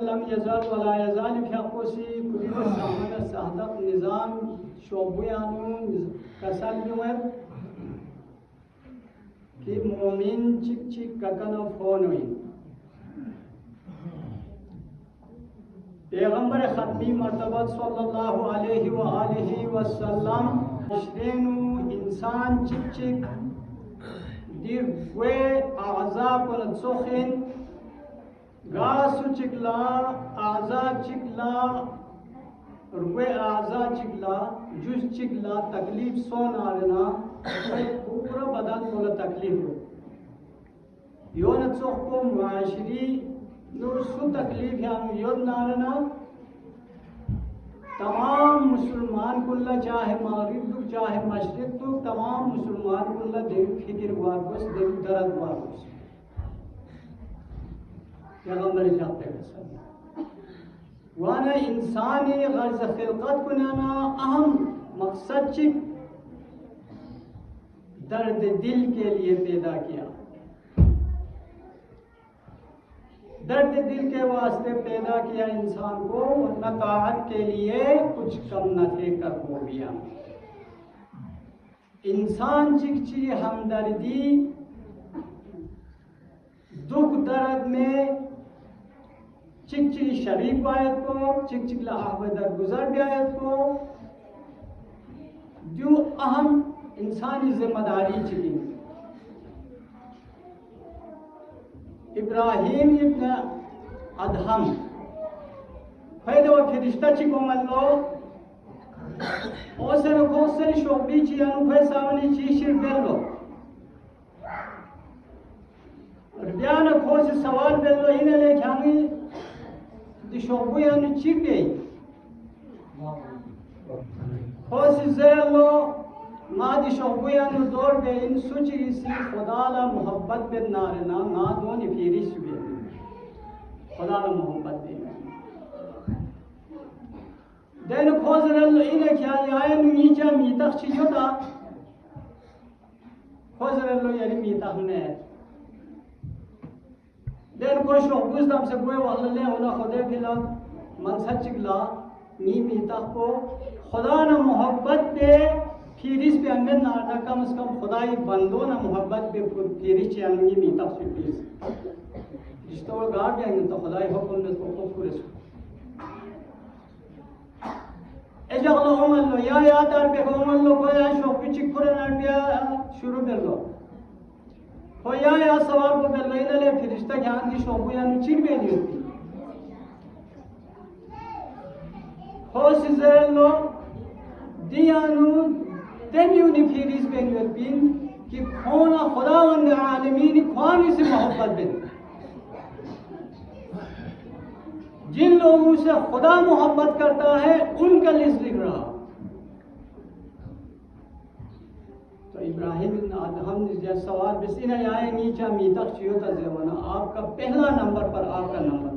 Lump यज़ल वला यज़ाल फ़िक़ुसी कुलिन सामन सहदक निज़ाम शोबुयानुन कसल बिमर कि मोमिन चिक चिक ककन फोनोई पैगंबर खत्मी मर्तबत सल्लल्लाहु अलैहि व आलिहि वसल्लम श्रेनु इंसान चिक चिक dir वे आज़ा पर ज़ोखिन गासु चिकला आज़ा चिकला रुए आज़ा चिकला जुस चिकला तकलीफ सो नारना पूरा बदन बोला तकलीफ हो योन चोख को मुआशरी नूर सु तकलीफ याम योन नारना तमाम मुसलमान कुल्ला चाहे मगरिब दुख चाहे मशरिक दुख तमाम मुसलमान कुल्ला दिल फिक्र वापस दिल दर्द वापस पैगंबर जाते हैं वाना इंसानी गर्ज़ खिलकत कुनाना अहम मकसद चिक दर्द दिल के लिए पैदा किया दर्द दिल के वास्ते पैदा किया इंसान को वरना ताअत के लिए कुछ कम न थे कर हो गया इंसान चिकची हमदर्दी दुख दर्द में चिकची शरीफ आयत को चिकचिकला आहवदर गुजर आयत को जो अहम इंसानी जिम्मेदारी चिकी इब्राहिम इब्न अदहम फैदो फिरिश्ता चिको मल्लो ओसर कोसर शोबी चियानु फैसावनी चीशिर बेल्लो रबियान खोज सवाल बेल्लो इने ले ख्यांगी दिशोबु यानु चिके खोज जेलो मा दिशोबु यानु दौड़ गए इन सुची इसी खुदाला मोहब्बत पे नारना ना दोनी फिरिश बे खुदाला मोहब्बत दे देन खोज रेलो इने क्या याय नीचा मीतख चियोता खोज रेलो यारी मीतख ने देन को शोबुस दम से कोई वाले होना खुदे फिला मन सचिकला नी मीतख को खुदा ना मोहब्बत पे फिरिस पे अंदर ना कम से कम खुदाई बंदो ना मोहब्बत पे फिरिस चे अंगी मीतख से फिरिस जिस्तो गाड़ जाएंगे तो खुदाई हुक्म में तो पूरे एजगलो ओमल्लो या तार पे ओमल्लो को या शोपी चिकुरे ना पे शुरू कर लो हो या सवाल को कर लेने ले फिरिश्ता ज्ञान की शोपू या चिर में नहीं होती हो सिजरलो दियानु तेन्यूनी फिरिस पे नहीं होती कि खोना खुदावंद आलमीन ख्वानी से मोहब्बत बन जिन लोगों से खुदा मोहब्बत करता है उनका लिस्ट लिख रहा तो इब्राहिम हम सवाल बिस्ना आए नीचा मीतक चियोता जेवना आपका पहला नंबर पर आपका नंबर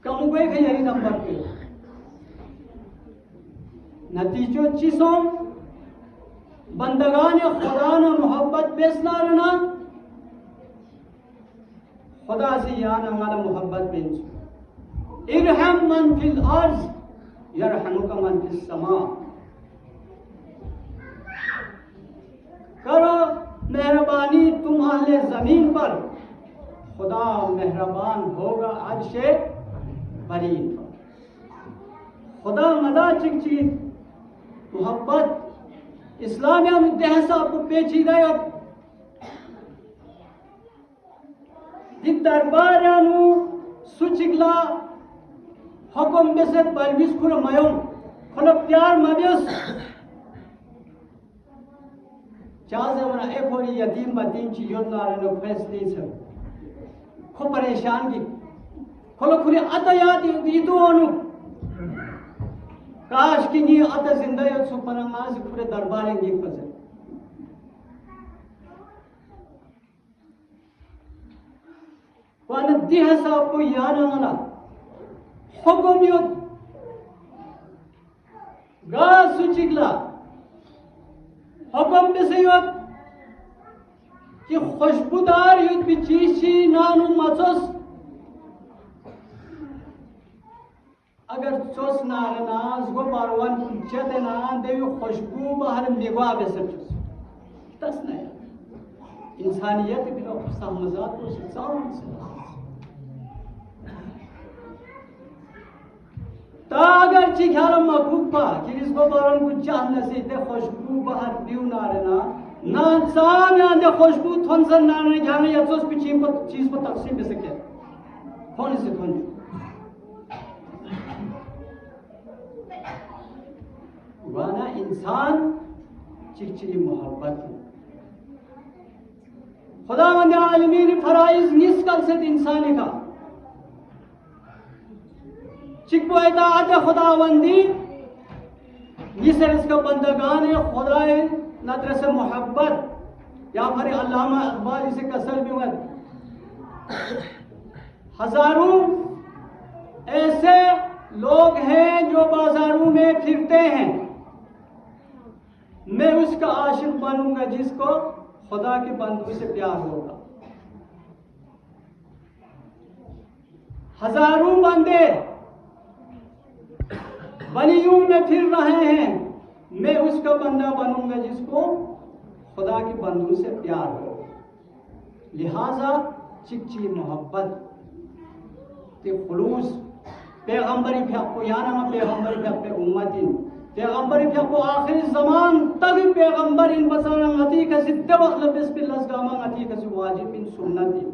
कम गए थे यही नंबर पे नतीजों चीजों बंदगान खुदा न मोहब्बत बेसना रहना खुदा से यान हमारा मोहब्बत बेंच इरहम मन फिल अर्ज यरहमुका मन फिस समा करो मेहरबानी तुम अहले जमीन पर खुदा मेहरबान होगा अर्श बरीन पर खुदा मदा चिकची मोहब्बत इस्लामिया में दहसा आपको पेचीदा दरबारानु सुचिगला हुकुम बेसत बलबिस खुर मयों खुलो प्यार मबियस चाहे वना एक और यतीम बतीम चीज़ों नारनो फैसले से खो परेशान की खुलो खुले अता याद दीदो अनु काश की ये अता जिंदा यो सुपरंगा से खुले दरबारें गी फसे वाना दिह साहब को याद आना हुकुम यो गा सुचिगला हुकुम पे से यो कि खुशबूदार युद्ध बिचीशी नानु मचोस अगर चोस नारना जगो बारवान कुलचत ना देवी खुशबू बाहर मेवा बेसर चुस तस नहीं इंसानियत भी तो सहमजात को सिचाऊं से ता अगर चिखार मखूफा कि इसको बारवान कुलचत नसी ते खुशबू बाहर दियो नारना ना साम या दे खुशबू थोंसन नारना जाने या चोस भी चीज पर तकसीम बे सके कौन से कौन वाना इंसान चिकचिकी मोहब्बत खुदावंद आलमीन फराइज निस्कल से इंसानी का चिकबो इताअत खुदावंदी निसर इसका बंदगान है खुदाए नदर से मोहब्बत या फिर अल्लामा इकबाल इसे कसर भी मत हजारों ऐसे लोग हैं जो बाजारों में फिरते हैं मैं उसका आशिक बनूंगा जिसको खुदा के बंदों से प्यार होगा। हजारों बंदे बलियों में फिर रहे हैं मैं उसका बंदा बनूंगा जिसको खुदा के बंदों से प्यार हो। लिहाजा चिकची मोहब्बत के खुलूस पैगंबरी फेंको याना पैगंबरी फेंक उम्मती पैगंबरी फेंको आखिरी जमान तक पैगंबर इन बसाना गति का सिद्ध वक्त बिस्मिल्लाह गामा गति का वाजिब इन सुन्नती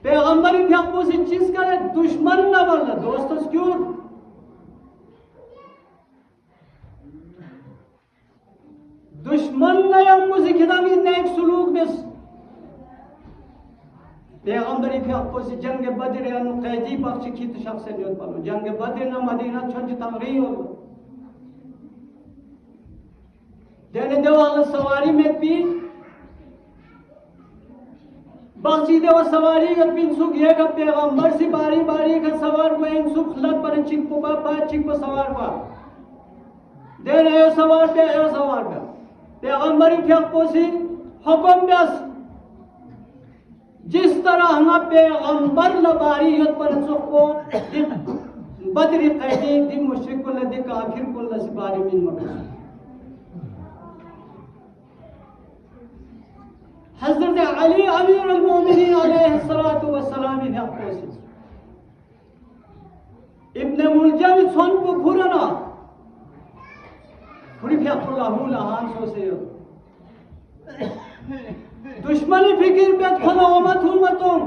पैगंबरी फेंको से चीज करे दुश्मन न बनना दोस्तों क्यों दुश्मन न या मुझे खिदामी नेक सुलूक बिस पैगंबरी फेंको से जंग बदर अनु कैदी बख्श की तो शख्स ने पालो जंग बदर न मदीना छोड़ तमरी हो देने देवा सवारी में भी बख्शी देवा सवारी का पिन सुख ये का पैगंबर से बारी बारी का सवार को इन सुख लग पर चिक को बा चिक को सवार बा देने ये सवार का पैगंबरी फेंको से हुक्म बस जिस तरह हम पैगंबर लबारी युद्ध पर को बदरी कैदी दी मुशरिक को लदी काफिर को लसबारी मिन मकसूद हजरत अली अमीर अल मोमिनीन अलैहिस्सलातु वस्सलाम ने आपको इब्न मुलजम सोन को फुरना फुरी फयाकुल्लाहु लहान सो से दुश्मनी फिकिर पे फला उमत उमतों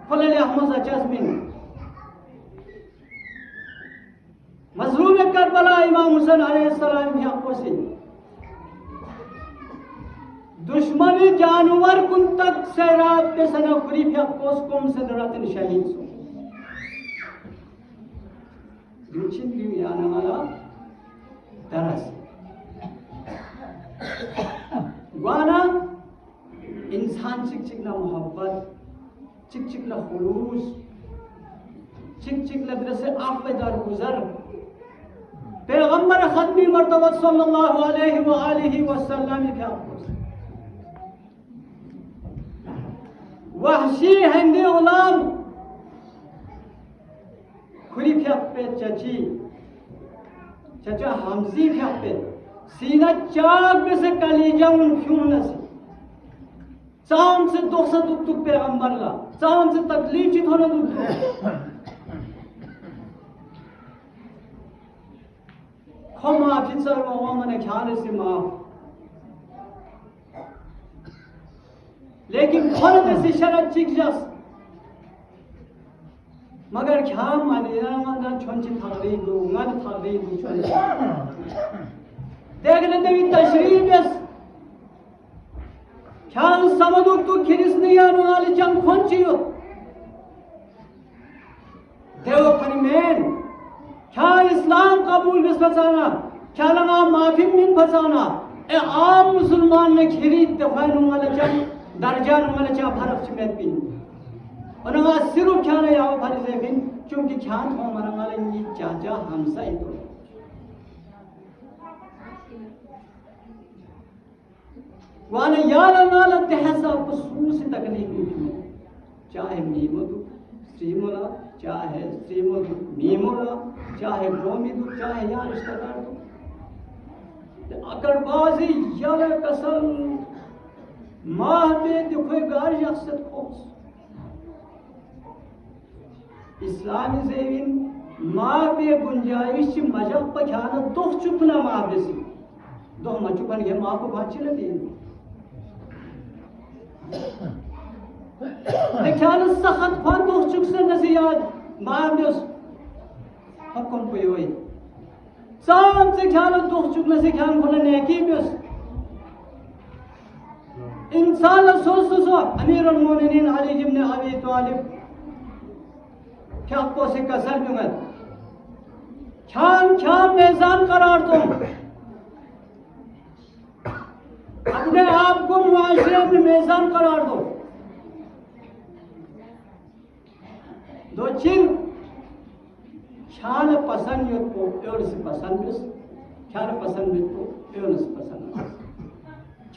फला ले अहमद अजस्मिन मजलूम करबला इमाम हुसैन अलैहिस्सलाम भी आपको से दुश्मनी जानवर कुन तक से रात पे सना फुरी फयाकोस कोम से दरातन शहीद सो दुचिन लियो याना वाला तरस वाना इंसान चिक चिक ना मोहब्बत चिक चिक ना खुलूस चिक चिक ना दरसे आप पे दर गुजर पैगंबर खत्मी मर्तबा सल्लल्लाहु अलैहि व आलिहि वसल्लम के आपको वहशी हिंदी गुलाम खुली फेंक पे चचा हमजी फेंक पे सीना चाक में से कलीजा उन क्यों नसी चाम से दुख से दुख दुख पैगंबर ला चाम से तकलीफ चित होना दुख खो माफी सर वो मैंने ख्याल से माफ लेकिन खोल से शरत चिक जस मगर क्या माने ना छोंची थारी दो ngad थारी दो छोंची देखने देवी तशरीफ बस ख्याल समझो तो खिरिस्तियान वाले जंग खोंचियो देव फरमेन क्या इस्लाम कबूल बिस फसाना क्या लगा माफी मिन फसाना ए आम मुसलमान ने खिरीद दफानु वाले जंग दर्जा वाले चा फर्क चमेत भी और ना सिर्फ क्या नहीं आओ फर्ज बिन क्योंकि क्या हो मना वाले ये चाचा हमसा ही तो वाले यार नाल तहसा खसूस तकलीफ चाहे नीमत स्त्रीमुला चाहे स्त्रीमुल मीमुला चाहे गोमिदु चाहे या रिश्तेदार तो अगर बाजी यार कसल माह में दिखोई गार यक्सत खोस इस्लामी ज़ेविन माह में गुंजाइश मजब पछाना दोख चुपना माह बेसी दोख मचुपन ये माह को बात चले दी लेकिन सख्त फान दोख चुक से नसीहत माह में उस हक्म पे हुई साम से ख्याल दोख चुक में से ख्याल खोलने नेकी में उस इंसान सोच अमीर अल-मोमिनीन अली इब्न अबी तालिब क्या को से कसर में ख्याल मेज़ान करार दो अपने आप को मुआशरे में मेज़ान करार दो दो चिन ख्याल पसंद यो को और से पसंद बिस ख्याल पसंद बिस को और से पसंद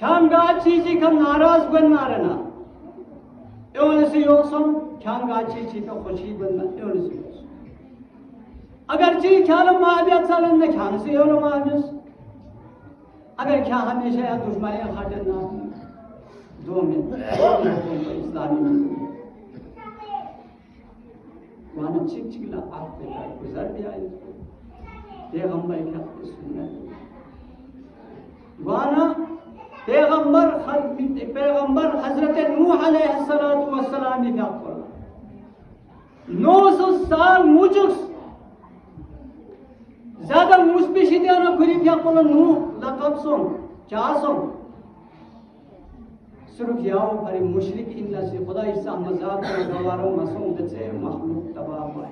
ख्याल गा चीज़ी का नाराज बन नारना और से योसम ख्याल गा चीज़ी का खुशी बनना और से योसम अगर ची ख्याल मावियत सालन में ख्याल से और मावियत अगर क्या हमेशा या दुश्मनी खातिर ना दो में इस्लामी में वाना चिक चिकला आप बेटा गुजर दिया इसको पैगंबर क्या सुनना वाना पैगंबर हजरत नूह अलैहिस्सलातु वस्सलाम ने क्या कहा 900 साल मुझुस ज़्यादा मुस्बिशिदिया ना खुली क्या कहा नूह लक़ब सों चार सों सिर्फ याओ पर मुशरिक इन्ना से खुदा इस्सा मज़ाक और गवारों मसों दचे महलूक तबाह हुए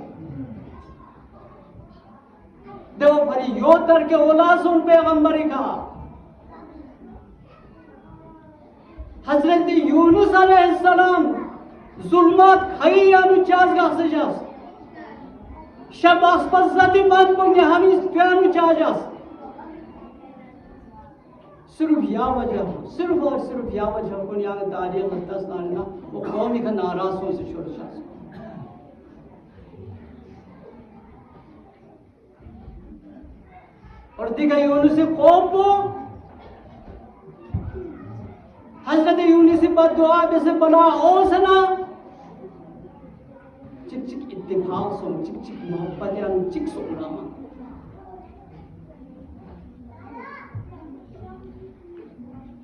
देखो पर यो तर के औलासों पैगंबरी का हजरत यूनुस अलैहिस्सलाम जुल्मत खाई यानु चाज गास जास शब आसपासती बात पंगे हमी प्यानु चाजास सिर्फ या वजह सिर्फ और सिर्फ या वजह को यहाँ तारीख मुद्दस नारना वो कौमी का नाराज़ों से छोड़ जास और दिखा यूनुस कौम को हज़रत यूनुस पर दुआ से बना ओसना चिक चिक इत्तेफाक सो चिक चिक मोहब्बत या चिक सो उड़ामा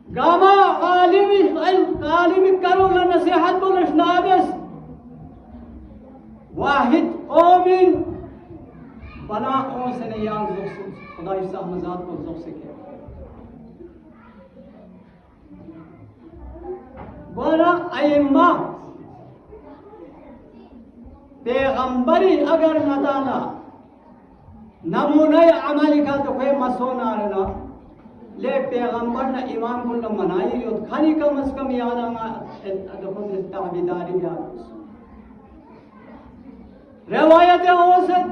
गामा आलिम करो ला नसीहत बोलश नाबिस वाहिद कौमिन बना ओसने यान ज़ुख खुदा इस मज़ात को ज़ुख से किया बोला अय्मा पैगंबरी अगर नदाना नमूने अमली का तो कोई मसोना रहना ले पैगंबर न ईमान को न मनाई और खानी कम से कम याद आना देखो ताबीदारी याद रवायत औसत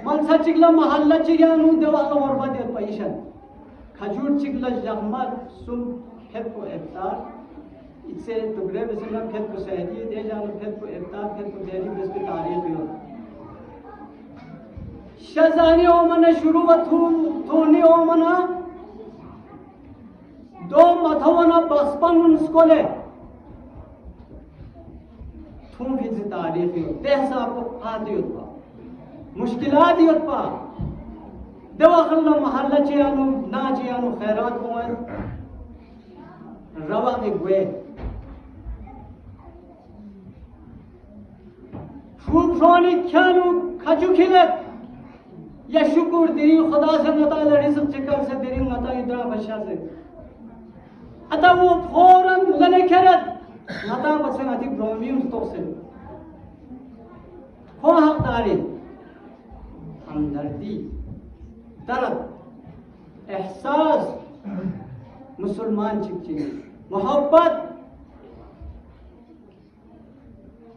मनसा चिकला महल्ला चियानु देवाला और बात पैशन खजूर चिकला जगमत सुम खेत को इफ्तार इससे टुकड़े बिस्मिल्लाह खेत को सहदी दे जानो खेत को इफ्तार खेत को देरी बस की तारीफ हो शजानी ओमना शुरू थोनी ओमना दो मथवना बसपन उनस्कोले थूम भी से तारीफ हो तेहसा आपको आदि उत्पा मुश्किलात ही उत्पा देवाखल्ला महल्ला चियानु ना चियानु खैरात हुए रवा के गुए फूफानी ख्यानु खजू खिलत या शुक्र दिरी खुदा से नताला रिज़्क़ चिकर से दिरी नता इधर बच्चा से अतः वो फौरन लने खेरत नता बच्चे नाती ब्रोमियम तो से हो हक तारी हमदर्दी दर्द एहसास मुसलमान चिकची मोहब्बत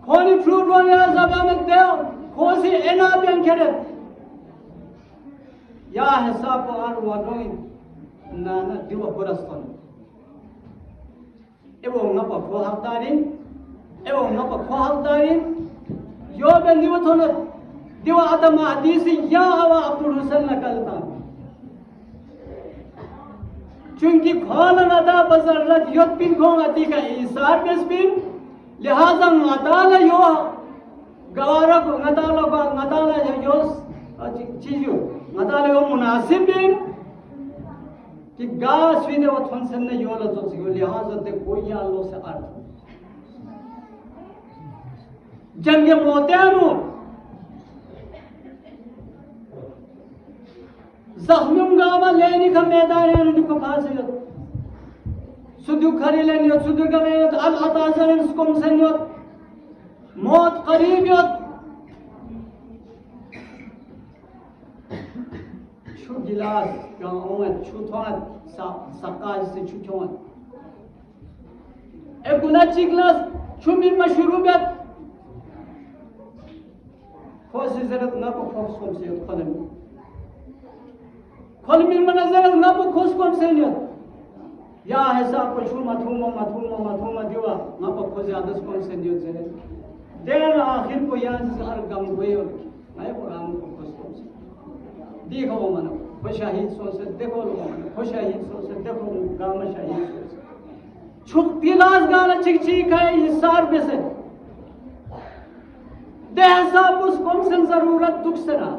खोनी फ्रूट वाले जबान देव खोसी एना बियन खेरत या हिसाब को आर वागोई नाना दिवा बुरस्तन एवं नपा फो हकदारी ewo no pa khwal darin yo ben diwa thono diwa adam hadisi ya awa Abdul Hussein nakalta chunki khwal nada bazarrat yot pin khong ati ka isar bespin lihaza ngadala yo gawara ko ngadala yo चीजों मतलब वो मुनासिब दिन कि गास भी वो थोंसन ने योला तो सिगो लिहाजा ते कोई यालो से अर्थ जंगे मोत्यानु जख्मियों गावा लेनी का मैदान है उनको पास है सुदु खरी लेनी हो सुदु का में अल अताज़ा ने उसको मसन्यो मौत करीब यो गिलास गाँव छुथौन सकाज से छुथौन एक गुनाची गिलास छुमिन मशरूबियत खोसी जरूरत ना को खोस कौन से खलन खल मिन मन जरूरत ना को खोस कौन से नियत या हिसाब को छु मथुमा दिवा ना को खोस आदस कौन से नियत से देर आखिर को याद से हर गम हुए मैं को राम को खोस कौन से देखो मनो शहीद सोच देखो लोग शहीद सोच देखो गाँव शहीद सोच छुप तिलास गाना चिक है हिसार में से देह साब उस कौन से जरूरत दुख से ना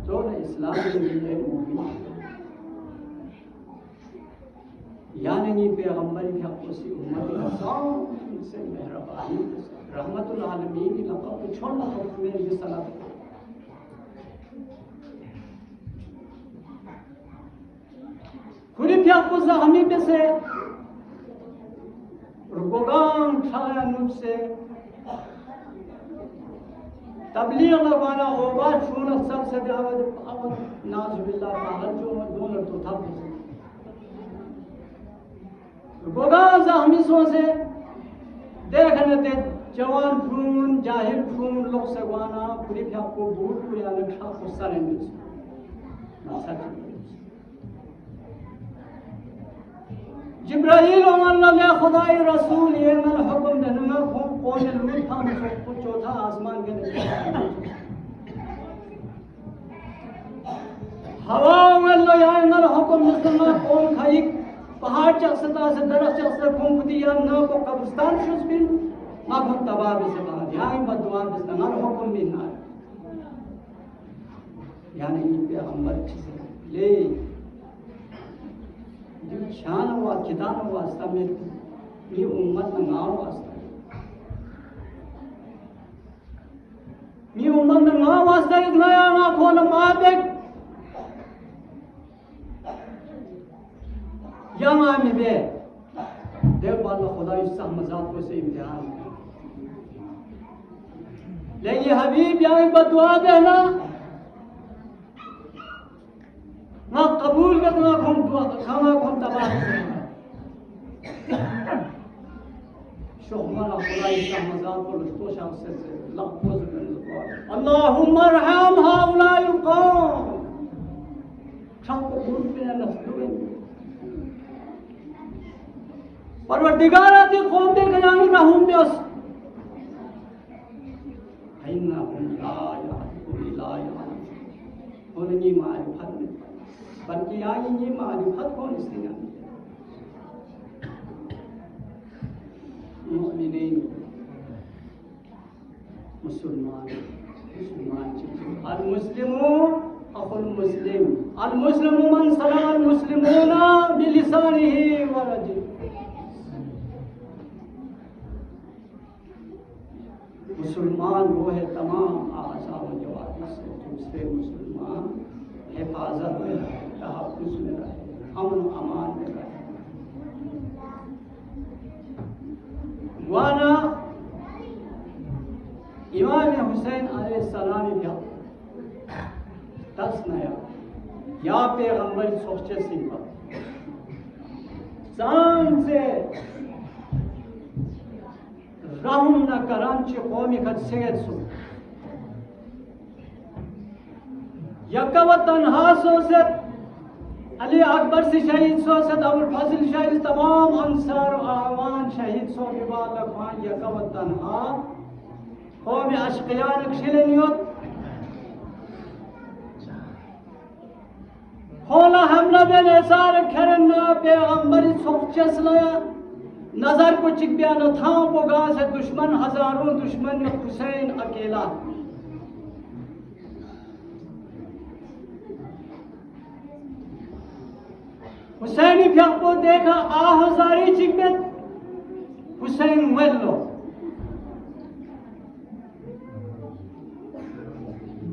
जो न इस्लाम में मोमिन यानी नहीं पैगंबर की आपसी उम्मत इंसान से मेहरबानी रहमतुल आलमीन लक़ब छोड़ना हुक्म में सलात खुली आपको हमी पे से रुकोगाम ठाया नुब से तबलीग लगवाना होगा शून सबसे दावत नाज़ुबिल्लाह पागल जो दोनों तो था रुकोगाम हमी सो से देखने ते जवान फून जाहिर फून लोग सगवाना पूरी आपको बूट पूरी अलग खा गुस्सा नहीं मिल जिब्राइल अल्लाह खुदाई रसूल ये मन हुक्म देना कौन लूट था मुझको चौथा आसमान के नीचे हवा अल्लाह या मन हुक्म देना कौन खाई पहाड़ चखसता से दरख्त चखसता घूमती या ना को कब्रिस्तान शुस बिन ना को तबाह से बाहर यहाँ बदुआ बिस ना हुक्म भी ना यानी ये पैगंबर ले शान हुआ किताब वास्ता में ये उम्मत में नाव वास्ता ये उम्मत में नाव वास्ता एक नया ना खोल मादेक यहाँ में बे देव बाला खुदा इस सहमजात को से इम्तिहान लेकिन हबीब यहाँ बदुआ देना ना कबूल करना घूम खाना घूम तबाह शोहमाना खुदा इसका मजाक को लुत्फो शाम से लफ्ज़ में अल्लाहुम्मा रहम हाउलाइल कौम शाम को घूम पे ना नस्लों परवरदिगार आती कौम दे कयामी रहूम दे उस इन्ना हम ला उन्हीं मारिफत में बल्कि आई ये मारिफत कौन इसने मोमिनीन मुसलमान अल मुस्लिमु अखुल मुस्लिम अल मुस्लिमु मन सलम अल मुस्लिमूना बिलिसानिही व रजिल मुसलमान वो है तमाम आज़ा व जवारी से दूसरे मुसलमान हिफाजत में रहे तहफ़्फ़ुज़ में रहे अमन अमान में रहे वाना इमाम हुसैन अलैहिस्सलाम क्या तस नया या पैगंबर सोचे सिंपा जान से रहम न करांची कौमी का सेगत सु यकव तन्हा सोसत अली अकबर से शहीद सो सदाउल फजल शहीद तमाम अंसार और आवान शहीद सो बिबाल लखान यकवतन हा कौम अशकियान अक्षिलनियत होला हमला बेन एसार खरना पैगंबर सोचसला नजर को चिक बयान था बोगा से दुश्मन हजारों दुश्मन में हुसैन अकेला हुसैनी फ्याको देखा आ हजारी चिकबेत हुसैन वेल्लो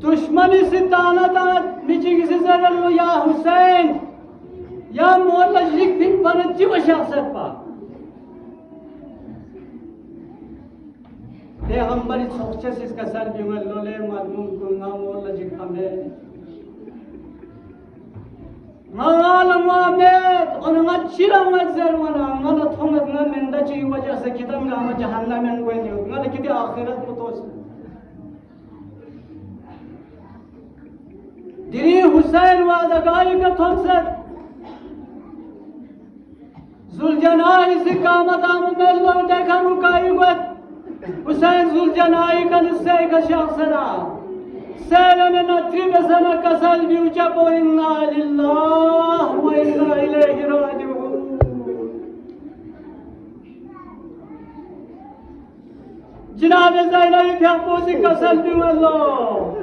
दुश्मनी से ताना ताना मिचिक से जरल्लो या हुसैन या मोला जिक दिन पर जीव शख्सत पा पैगंबर सोचस इसका सर भी वेल्लो ले मालूम कुंगा मोला जिक हमें Mangal Muhammad, orang acira mazer mana, mana thomas na menda ciri wajah se kita ngama jahannam yang gue nyut, ngala kita akhirat putus. Diri Husain wada gai ka thomsat, Zuljanai se kamat amu mello dekha rukai gue, Husain Zuljanai ka nisse ka shakhsana. سالنا نترب سنة كسل بيوجب إنا لله وإنا إليه راجعون جناب زينب فيقوسي كسل بيوالله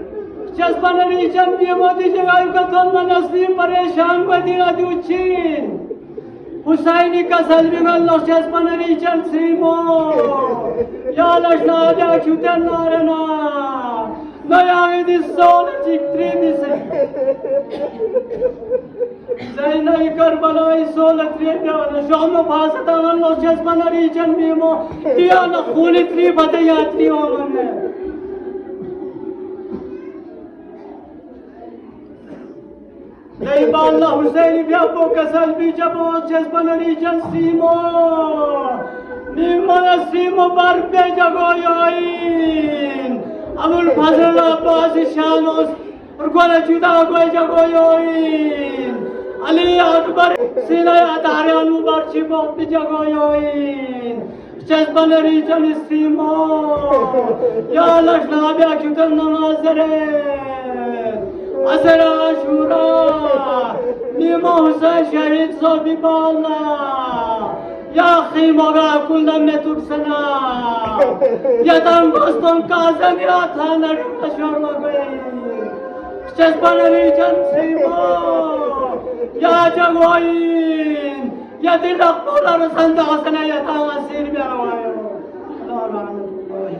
جذبنا region بيمودي جگايو كتون منسلين پریشان بدينا دوچين Hussaini كسل بيوالله جذبنا region Simo يا لشنا بيا كيوتن نارنا Naya di sola ciktri se. Zainai Karbala sola triya Shama bhasa tangan lo jasmana region memo dia na khuli tri bade yatri omanne. Dai balla Husaini bhi apo kasal bhi jabo jasmana region simo. Nimana simo barbe jago yoin. Abul Fazl Abbas Shanos Urgona Juda Goy Jagoyoin Ali Akbar Sinaya Tarianu Barchi Bokti Jagoyoin Chesban region Simo Ya Lashna Bia Kutan Namazare Asara Ashura Nimo Husain Shahid Sobi Balla Ya khimoga kullum ne tuksana Yatan dostum kazan ya thanar ashorma goyi Chespan region simo Ya jagoyin Ya dilak polar sanda asana yatan asir bi awayo Allah rahmetullahi